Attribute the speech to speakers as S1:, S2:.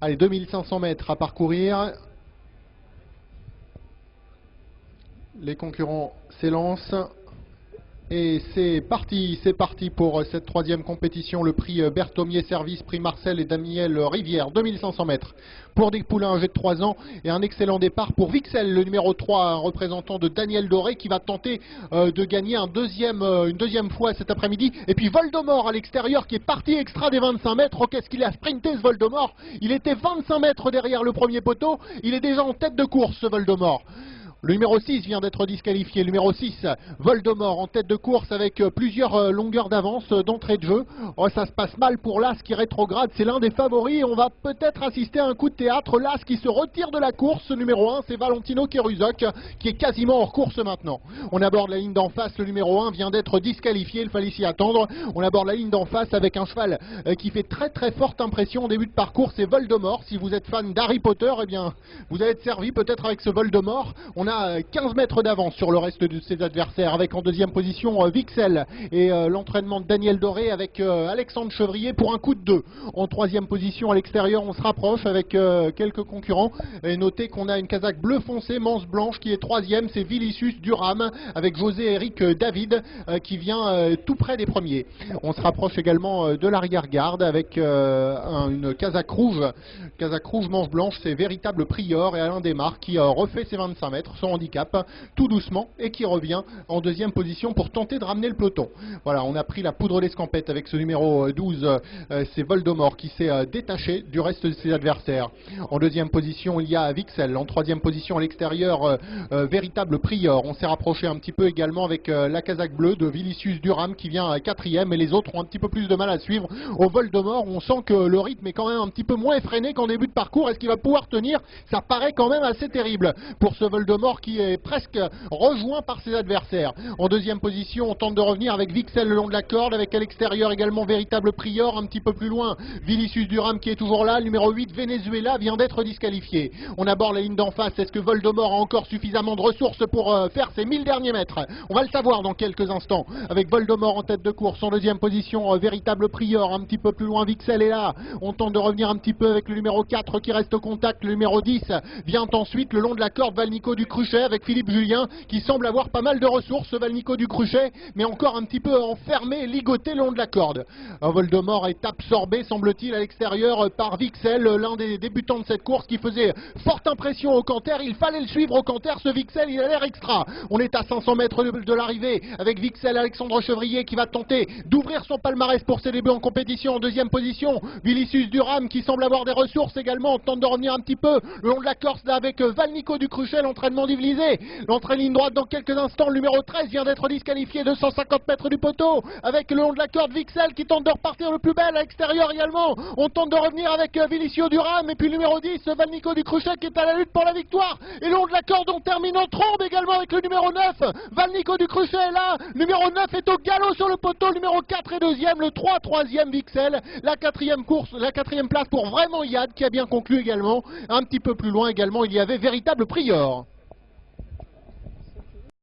S1: Allez, 2500 mètres à parcourir. Les concurrents s'élancent. Et c'est parti pour cette troisième compétition, le prix Berthomier Service, prix Marcel et Daniel Rivière, 2500 mètres. Pour des poulains âgés de 3 ans et un excellent départ pour Vixel, le numéro 3, un représentant de Daniel Doré qui va tenter de gagner une deuxième fois cet après-midi. Et puis Voldemort à l'extérieur qui est parti extra des 25 mètres. Oh, qu'est-ce qu'il a sprinté ce Voldemort! Il était 25 mètres derrière le premier poteau, il est déjà en tête de course ce Voldemort. Le numéro 6 vient d'être disqualifié. Le numéro 6, Voldemort, en tête de course avec plusieurs longueurs d'avance d'entrée de jeu. Oh, ça se passe mal pour l'As qui rétrograde. C'est l'un des favoris. On va peut-être assister à un coup de théâtre. L'As qui se retire de la course. Numéro 1, c'est Valentino Kéruzoc qui est quasiment hors course maintenant. On aborde la ligne d'en face. Le numéro 1 vient d'être disqualifié. Il fallait s'y attendre. On aborde la ligne d'en face avec un cheval qui fait très forte impression en début de parcours. C'est Voldemort. Si vous êtes fan d'Harry Potter, eh bien, vous allez être servi peut-être avec ce Voldemort. On a 15 mètres d'avance sur le reste de ses adversaires, avec en deuxième position Vixel et l'entraînement de Daniel Doré avec Alexandre Chevrier pour un coup de 2. En troisième position à l'extérieur, on se rapproche avec quelques concurrents. Et notez qu'on a une casaque bleu foncé, manche blanche qui est troisième, c'est Vilicius Durham avec José-Éric David qui vient tout près des premiers. On se rapproche également de l'arrière-garde avec une casaque rouge manche blanche, c'est Véritable Prior et Alain Desmar qui refait ses 25 mètres, son handicap, tout doucement, et qui revient en deuxième position pour tenter de ramener le peloton. Voilà, on a pris la poudre d'escampette avec ce numéro 12, c'est Voldemort qui s'est détaché du reste de ses adversaires. En deuxième position, il y a Vixel. En troisième position à l'extérieur, Véritable Prior. On s'est rapproché un petit peu également avec la casaque bleue de Vilicius Durham qui vient quatrième, et les autres ont un petit peu plus de mal à suivre. Au Voldemort, on sent que le rythme est quand même un petit peu moins effréné qu'en début de parcours. Est-ce qu'il va pouvoir tenir? Ça paraît quand même assez terrible pour ce Voldemort qui est presque rejoint par ses adversaires. En deuxième position, on tente de revenir avec Vixel le long de la corde, avec à l'extérieur également Véritable Prior, un petit peu plus loin Vilicius Durham qui est toujours là. Le numéro 8, Venezuela, vient d'être disqualifié. On aborde la ligne d'en face. Est-ce que Voldemort a encore suffisamment de ressources pour faire ses 1000 derniers mètres? On va le savoir dans quelques instants, avec Voldemort en tête de course. En deuxième position, Véritable Prior, un petit peu plus loin, Vixel est là. On tente de revenir un petit peu avec le numéro 4 qui reste au contact. Le numéro 10 vient ensuite le long de la corde, Valnico du Cruchet avec Philippe Julien qui semble avoir pas mal de ressources, Valnico du Cruchet, mais encore un petit peu enfermé, ligoté le long de la corde. Voldemort est absorbé, semble-t-il, à l'extérieur par Vixel, l'un des débutants de cette course qui faisait forte impression au canter. Il fallait le suivre au canter, ce Vixel, il a l'air extra. On est à 500 mètres de l'arrivée avec Vixel, Alexandre Chevrier qui va tenter d'ouvrir son palmarès pour ses débuts en compétition. En deuxième position, Vilicius Durham qui semble avoir des ressources également. On tente de revenir un petit peu le long de la Corse avec Valnico du Cruchet, l'entraînement d'Yvelisé. L'entrée ligne droite dans quelques instants. Le numéro 13 vient d'être disqualifié, 250 mètres du poteau, avec le long de la corde Vixel qui tente de repartir le plus bel à l'extérieur également. On tente de revenir avec Vilicius Durham et puis le numéro 10, Valnico du Cruchet qui est à la lutte pour la victoire. Et le long de la corde, on termine en trombe également avec le numéro 9. Valnico du Cruchet est là. Le numéro 9 est au galop sur le poteau. Le numéro 4 est deuxième. Le 3, troisième Vixel. La quatrième place pour Vraiment Yad qui a bien conclu également. Un petit peu plus loin également, il y avait Véritable Prior.